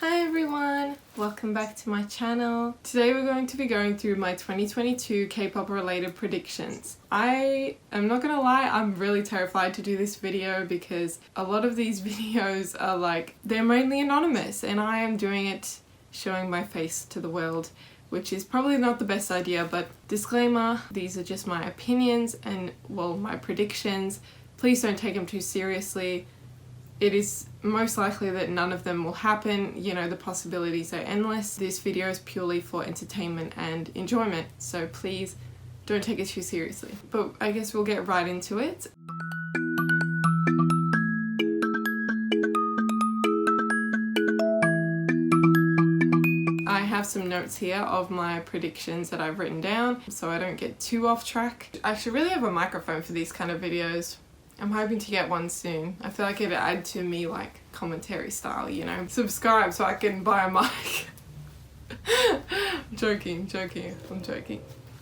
Hi everyone, welcome back to my channel. Today we're going to be going through my 2022 K-pop related predictions. I am not gonna lie, I'm really terrified to do this video because a lot of these videos are like, they're mainly anonymous and I am doing it showing my face to the world, which is probably not the best idea, but disclaimer, these are just my opinions and, well, my predictions. Please don't take them too seriously. It is most likely that none of them will happen, you know, the possibilities are endless. This video is purely for entertainment and enjoyment, so please don't take it too seriously. But I guess we'll get right into it. I have some notes here of my predictions that I've written down so I don't get too off track. I should really have a microphone for these kind of videos. I'm hoping to get one soon. I feel like it'd add to me like commentary style, you know. Subscribe so I can buy a mic. I'm joking.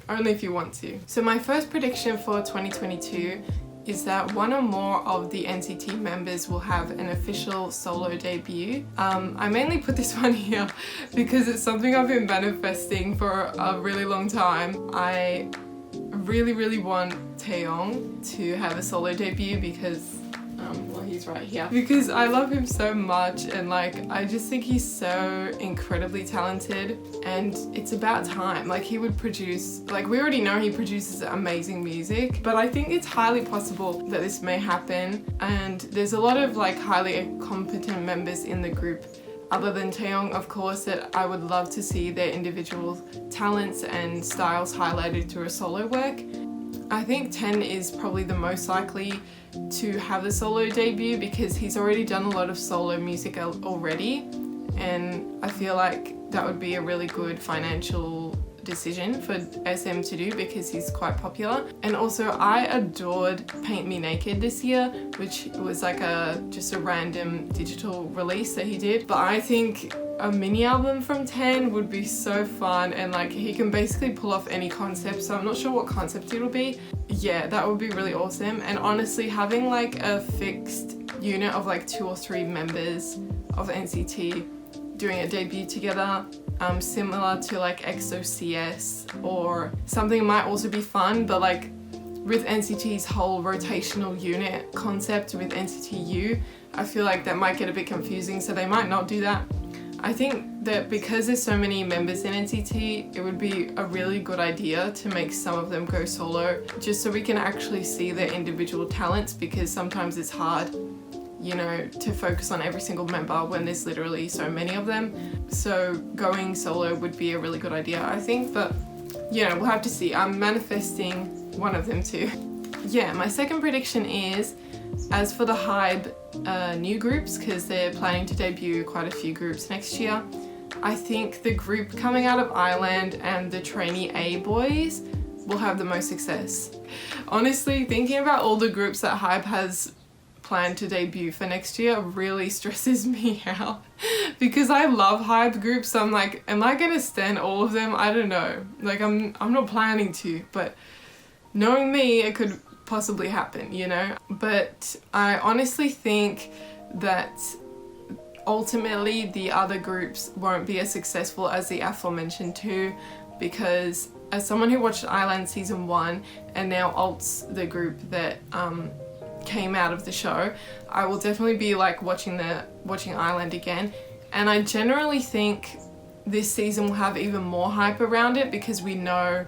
Only if you want to. So my first prediction for 2022 is that one or more of the NCT members will have an official solo debut. I mainly put this one here because it's something I've been manifesting for a really long time. I really want Taeyong to have a solo debut because, well, he's right here. Because I love him so much and like, I just think he's so incredibly talented and it's about time. Like he would produce, like we already know he produces amazing music, but I think it's highly possible that this may happen, and there's a lot of like highly competent members in the group other than Taeyong, of course, that I would love to see their individual talents and styles highlighted through a solo work. I think 10 is probably the most likely to have a solo debut because he's already done a lot of solo music already, and I feel like that would be a really good financial decision for SM to do because he's quite popular. And also I adored Paint Me Naked this year, which was like just a random digital release that he did, but I think a mini album from 10 would be so fun, and like he can basically pull off any concept, so I'm not sure what concept it'll be. Yeah, that would be really awesome. And honestly, having like a fixed unit of like 2 or 3 members of NCT doing a debut together, similar to like XOCS or something might also be fun, but like with NCT's whole rotational unit concept with NCT U, I feel like that might get a bit confusing, so they might not do that. I think that because there's so many members in NCT, it would be a really good idea to make some of them go solo, just so we can actually see their individual talents, because sometimes it's hard, you know, to focus on every single member when there's literally so many of them. So going solo would be a really good idea, I think, but you know, we'll have to see. I'm manifesting one of them too. Yeah, my second prediction is, as for the HYBE new groups, because they're planning to debut quite a few groups next year, I think the group coming out of Ireland and the trainee A boys will have the most success. Honestly, thinking about all the groups that HYBE has planned to debut for next year really stresses me out because I love HYBE groups, so I'm like, am I gonna stand all of them? I don't know. Like I'm not planning to, but knowing me, it could possibly happen, you know? But I honestly think that ultimately the other groups won't be as successful as the aforementioned two, because as someone who watched Island season 1 and now Alt's the group that came out of the show, I will definitely be like watching Island again, and I generally think this season will have even more hype around it because we know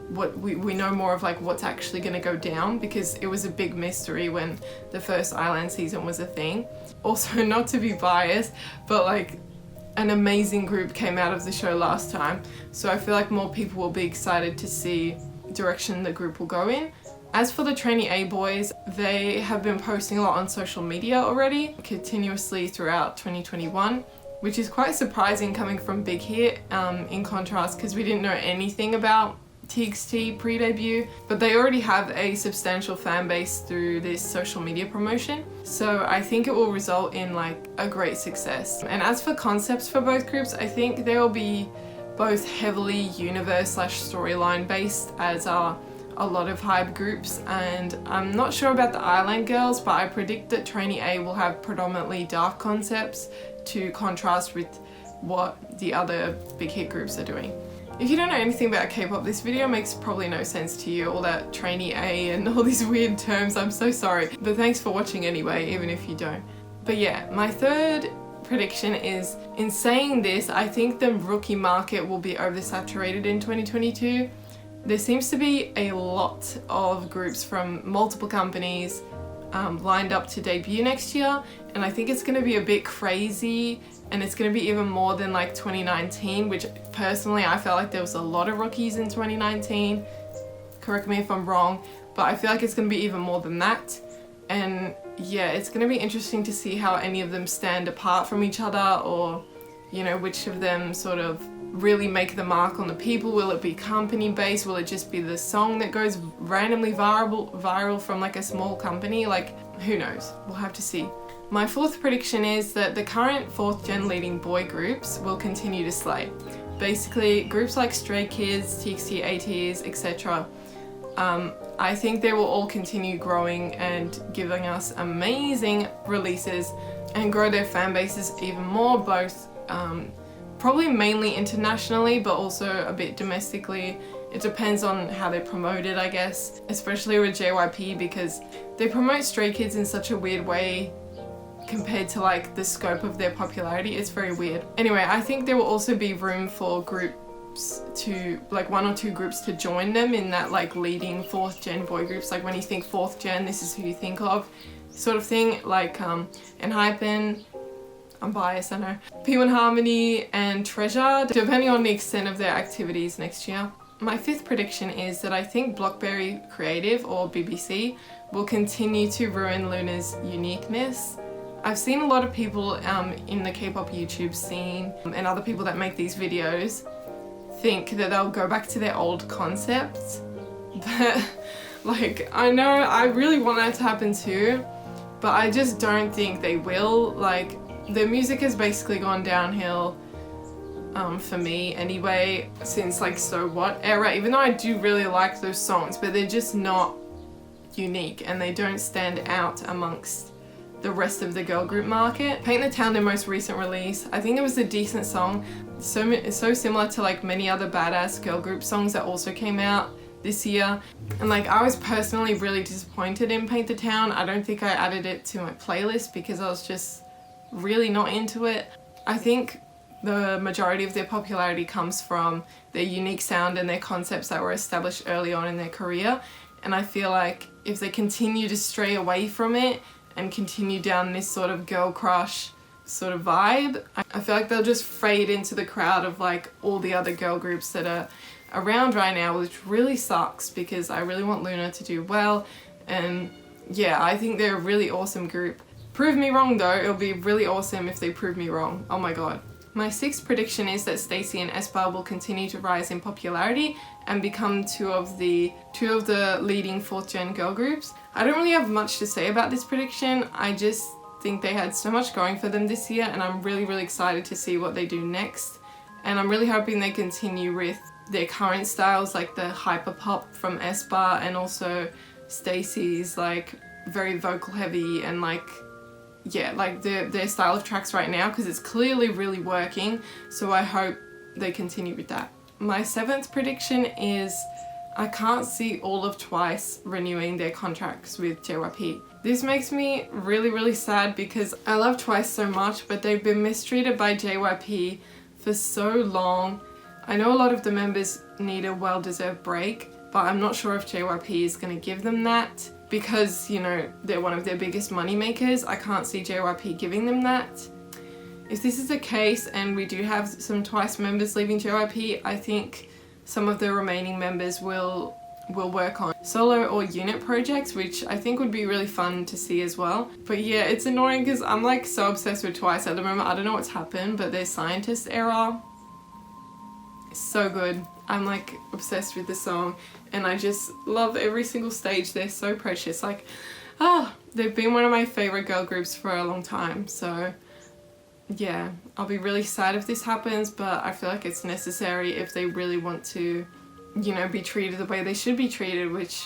what we know more of like what's actually going to go down, because it was a big mystery when the first Island season was a thing. Also, not to be biased, but like an amazing group came out of the show last time, so I feel like more people will be excited to see the direction the group will go in. As for the trainee A boys, they have been posting a lot on social media already, continuously throughout 2021, which is quite surprising coming from Big Hit, in contrast, because we didn't know anything about TXT pre-debut, but they already have a substantial fan base through this social media promotion, so I think it will result in like a great success. And as for concepts for both groups, I think they will be both heavily universe/storyline based, as are a lot of HYBE groups, and I'm not sure about the Island girls, but I predict that trainee A will have predominantly dark concepts to contrast with what the other big hit groups are doing. If you don't know anything about K-pop, this video makes probably no sense to you, all that trainee A and all these weird terms, I'm so sorry. But thanks for watching anyway, even if you don't. But yeah, my third prediction is, in saying this, I think the rookie market will be oversaturated in 2022. There seems to be a lot of groups from multiple companies lined up to debut next year, and I think it's going to be a bit crazy, and it's going to be even more than like 2019, which personally I felt like there was a lot of rookies in 2019. Correct me if I'm wrong, but I feel like it's going to be even more than that. And yeah, it's going to be interesting to see how any of them stand apart from each other, or you know, which of them sort of really make the mark on the people. Will it be company based? Will it just be the song that goes randomly viral from like a small company? Like, who knows? We'll have to see. My fourth prediction is that the current 4th gen leading boy groups will continue to slay. Basically, groups like Stray Kids, TXT, ATEEZ, etc. I think they will all continue growing and giving us amazing releases and grow their fan bases even more, both probably mainly internationally, but also a bit domestically. It depends on how they promote it, I guess, especially with JYP, because they promote Stray Kids in such a weird way compared to like the scope of their popularity. It's very weird. Anyway, I think there will also be room for groups to, like 1 or 2 groups to join them in that like leading 4th gen boy groups. Like when you think 4th gen, this is who you think of, sort of thing. Like ENHYPEN, I'm biased, I know, P1 Harmony and Treasure, depending on the extent of their activities next year. My 5th prediction is that I think Blockberry Creative, or BBC, will continue to ruin Luna's uniqueness. I've seen a lot of people in the K-pop YouTube scene and other people that make these videos think that they'll go back to their old concepts, but like, I know I really want that to happen too, but I just don't think they will. Like, their music has basically gone downhill for me anyway since like So What era, even though I do really like those songs, but they're just not unique and they don't stand out amongst the rest of the girl group market. Paint the Town, their most recent release, I think it was a decent song, so similar to like many other badass girl group songs that also came out this year. And like, I was personally really disappointed in Paint the Town. I don't think I added it to my playlist because I was just really not into it. I think the majority of their popularity comes from their unique sound and their concepts that were established early on in their career, and I feel like if they continue to stray away from it and continue down this sort of girl crush sort of vibe, I feel like they'll just fade into the crowd of like all the other girl groups that are around right now, which really sucks because I really want Luna to do well. And yeah, I think they're a really awesome group. Prove me wrong though, it'll be really awesome if they prove me wrong. Oh my god. My 6th prediction is that Stacy and aespa will continue to rise in popularity and become two of the leading 4th gen girl groups. I don't really have much to say about this prediction. I just think they had so much going for them this year, and I'm really excited to see what they do next. And I'm really hoping they continue with their current styles, like the hyper pop from aespa, and also Stacy's like very vocal heavy and like, yeah, like their style of tracks right now, because it's clearly really working, so I hope they continue with that. My 7th prediction is I can't see all of TWICE renewing their contracts with JYP. This makes me really sad because I love TWICE so much, but they've been mistreated by JYP for so long. I know a lot of the members need a well-deserved break, but I'm not sure if JYP is going to give them that, because, you know, they're one of their biggest money makers. I can't see JYP giving them that. If this is the case and we do have some TWICE members leaving JYP, I think some of the remaining members will work on solo or unit projects, which I think would be really fun to see as well. But yeah, it's annoying because I'm like so obsessed with TWICE at the moment. I don't know what's happened, but their Scientist era is so good. I'm like obsessed with the song and I just love every single stage. They're so precious. Like, they've been one of my favorite girl groups for a long time. So yeah, I'll be really sad if this happens, but I feel like it's necessary if they really want to, you know, be treated the way they should be treated, which,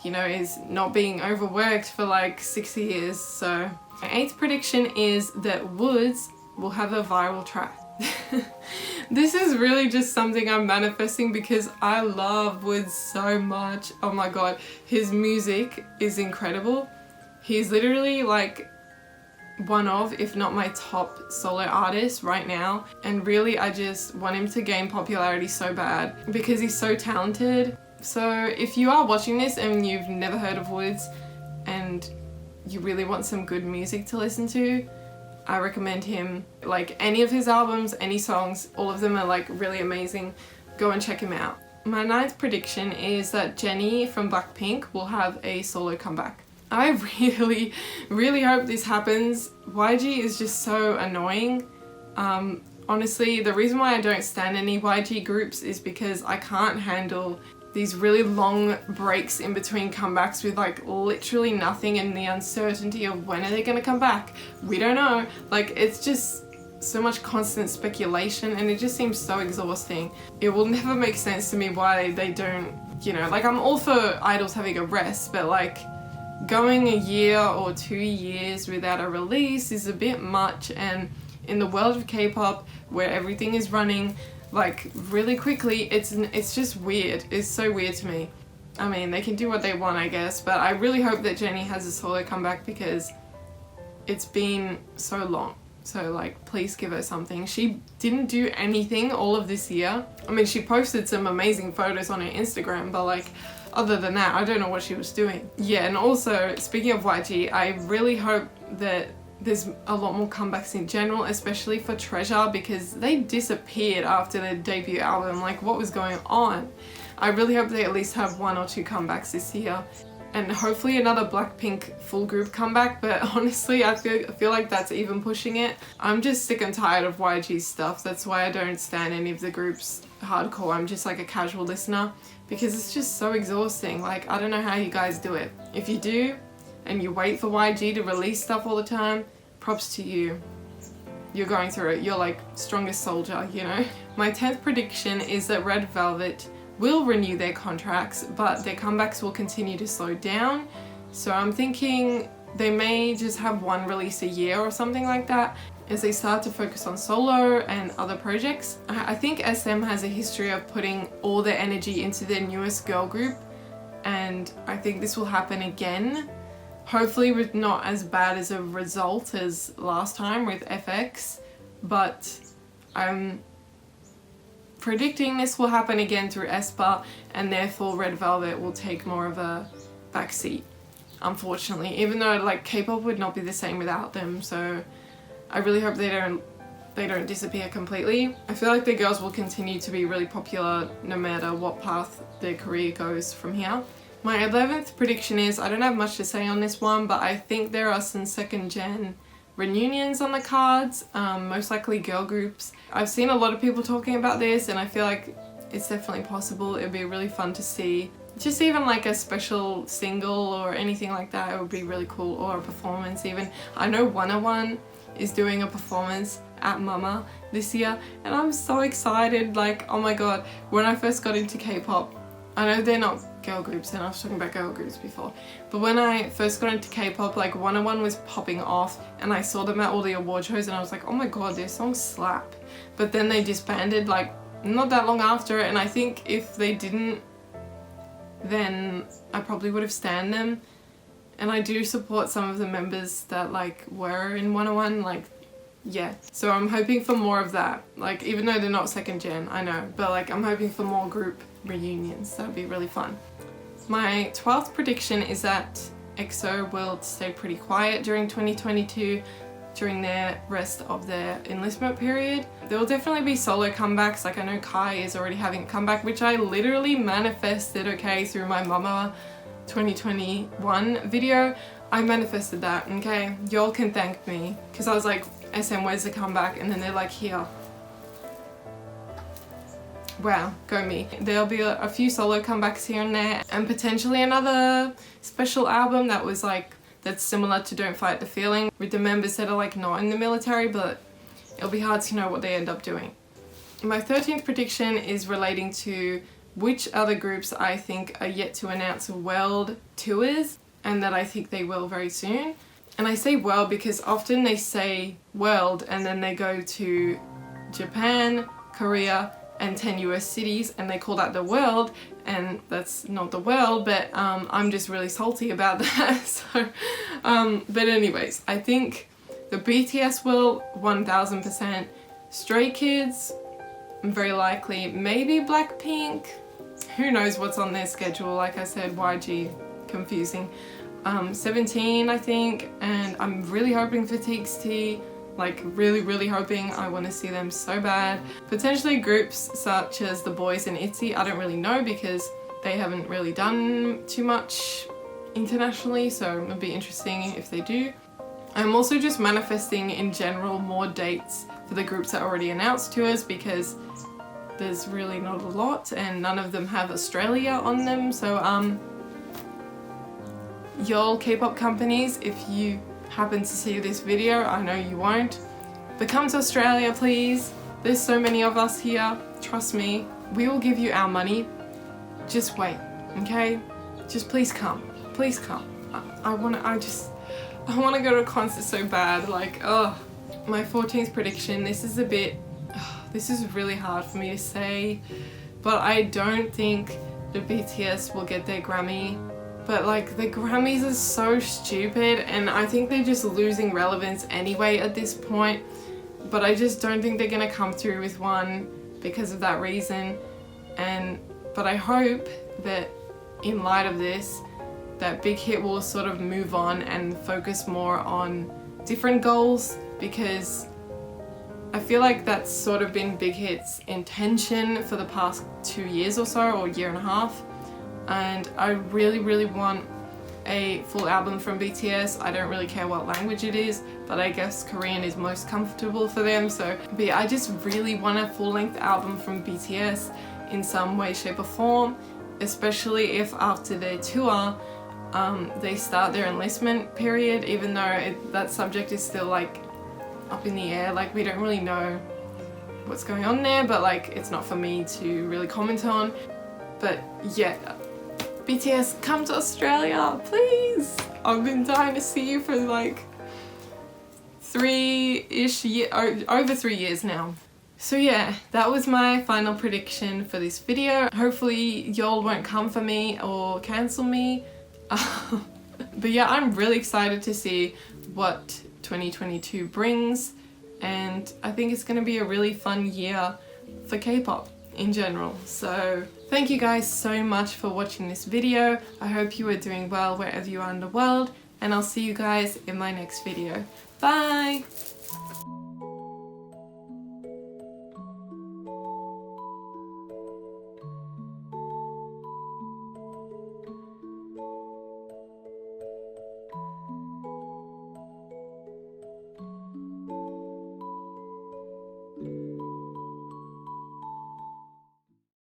you know, is not being overworked for like 60 years. So my 8th prediction is that Woods will have a viral track. This is really just something I'm manifesting because I love Woods so much. Oh my god, his music is incredible. He's literally like one of, if not my top solo artist right now, and really I just want him to gain popularity so bad because he's so talented. So if you are watching this and you've never heard of Woods and you really want some good music to listen to, I recommend him. Like any of his albums, any songs, all of them are like really amazing. Go and check him out. My 9th prediction is that Jennie from Blackpink will have a solo comeback. I really hope this happens. YG is just so annoying. Honestly, the reason why I don't stan any YG groups is because I can't handle these really long breaks in between comebacks with like literally nothing, and the uncertainty of when are they gonna come back. We don't know. Like, it's just so much constant speculation and it just seems so exhausting. It will never make sense to me why they don't, you know, like I'm all for idols having a rest, but like going a year or 2 years without a release is a bit much. And in the world of K-pop where everything is running like really quickly, it's just weird. It's so weird to me. I mean, they can do what they want, I guess, but I really hope that Jennie has a solo comeback because it's been so long. So like, please give her something. She didn't do anything all of this year. I mean, she posted some amazing photos on her Instagram, but like, other than that, I don't know what she was doing. Yeah, and also, speaking of YG, I really hope that there's a lot more comebacks in general, especially for Treasure, because they disappeared after their debut album. Like, what was going on? I really hope they at least have 1 or 2 comebacks this year. And hopefully another Blackpink full group comeback, but honestly I feel like that's even pushing it. I'm just sick and tired of YG's stuff. That's why I don't stan any of the groups hardcore. I'm just like a casual listener because it's just so exhausting. Like, I don't know how you guys do it. If you do and you wait for YG to release stuff all the time, props to you. You're going through it. You're like strongest soldier, you know? My 10th prediction is that Red Velvet will renew their contracts, but their comebacks will continue to slow down. So I'm thinking they may just have 1 release a year or something like that as they start to focus on solo and other projects. I think SM has a history of putting all their energy into their newest girl group, and I think this will happen again. Hopefully with not as bad as a result as last time with FX, but I'm predicting this will happen again through aespa, and therefore Red Velvet will take more of a backseat, unfortunately, even though like K-pop would not be the same without them. So I really hope they don't disappear completely. I feel like the girls will continue to be really popular no matter what path their career goes from here. My 11th prediction is, I don't have much to say on this one, but I think there are some 2nd gen reunions on the cards, most likely girl groups. I've seen a lot of people talking about this and I feel like it's definitely possible. It'd be really fun to see. Just even like a special single or anything like that, it would be really cool, or a performance even. I know 101 is doing a performance at Mama this year and I'm so excited. Like, oh my god, when I first got into K-pop, I know they're not girl groups and I was talking about girl groups before, but when I first got into K-pop, like 101 was popping off and I saw them at all the award shows and I was like, oh my god, their songs slap. But then they disbanded like not that long after, and I think if they didn't, then I probably would have stanned them. And I do support some of the members that like were in 101, like, yeah. So I'm hoping for more of that, like even though they're not 2nd gen, I know, but like I'm hoping for more group reunions. That'd be really fun. My 12th prediction is that EXO will stay pretty quiet during 2022 during their rest of their enlistment period. There will definitely be solo comebacks. Like I know Kai is already having a comeback, which I literally manifested, okay, through my Mama 2021 video. I manifested that, okay? Y'all can thank me because I was like, SM, where's the comeback? And then they're like, here. Wow, go me. There'll be a few solo comebacks here and there, and potentially another special album that was like, that's similar to Don't Fight the Feeling, with the members that are like not in the military, but it'll be hard to know what they end up doing. My 13th prediction is relating to which other groups I think are yet to announce world tours, and that I think they will very soon. And I say world because often they say world and then they go to Japan, Korea, and 10 US cities, and they call that the world, and that's not the world, but I'm just really salty about that. So, but anyways, I think the BTS will 1000%, Stray Kids, very likely, maybe Blackpink, who knows what's on their schedule, like I said, YG, confusing. 17 I think, and I'm really hoping for TXT, like really hoping. I want to see them so bad. Potentially groups such as The Boys and ITZY, I don't really know because they haven't really done too much internationally, so it'll be interesting if they do. I'm also just manifesting in general more dates for the groups that are already announced to us because there's really not a lot and none of them have Australia on them. So y'all K-pop companies, if you happen to see this video, I know you won't, but come to Australia please. There's so many of us here, trust me, we will give you our money. Just wait, okay? Just please come, please come. I want to go to a concert so bad, like, oh. My 14th prediction, this is really hard for me to say, but I don't think the BTS will get their Grammy. But like, the Grammys are so stupid and I think they're just losing relevance anyway at this point. But I just don't think they're gonna come through with one because of that reason. But I hope that in light of this, that Big Hit will sort of move on and focus more on different goals, because I feel like that's sort of been Big Hit's intention for the past 2 years or so, or year and a half. And I really want a full album from BTS. I don't really care what language it is, but I guess Korean is most comfortable for them. So, but yeah, I just really want a full-length album from BTS in some way, shape or form, especially if after their tour they start their enlistment period, even though that subject is still like up in the air. Like, we don't really know what's going on there, but like, it's not for me to really comment on. But yeah, BTS, come to Australia, please! I've been dying to see you for like over 3 years now. So yeah, that was my final prediction for this video. Hopefully y'all won't come for me or cancel me. But yeah, I'm really excited to see what 2022 brings, and I think it's going to be a really fun year for K-pop in general. So thank you guys so much for watching this video. I hope you are doing well wherever you are in the world, and I'll see you guys in my next video. Bye!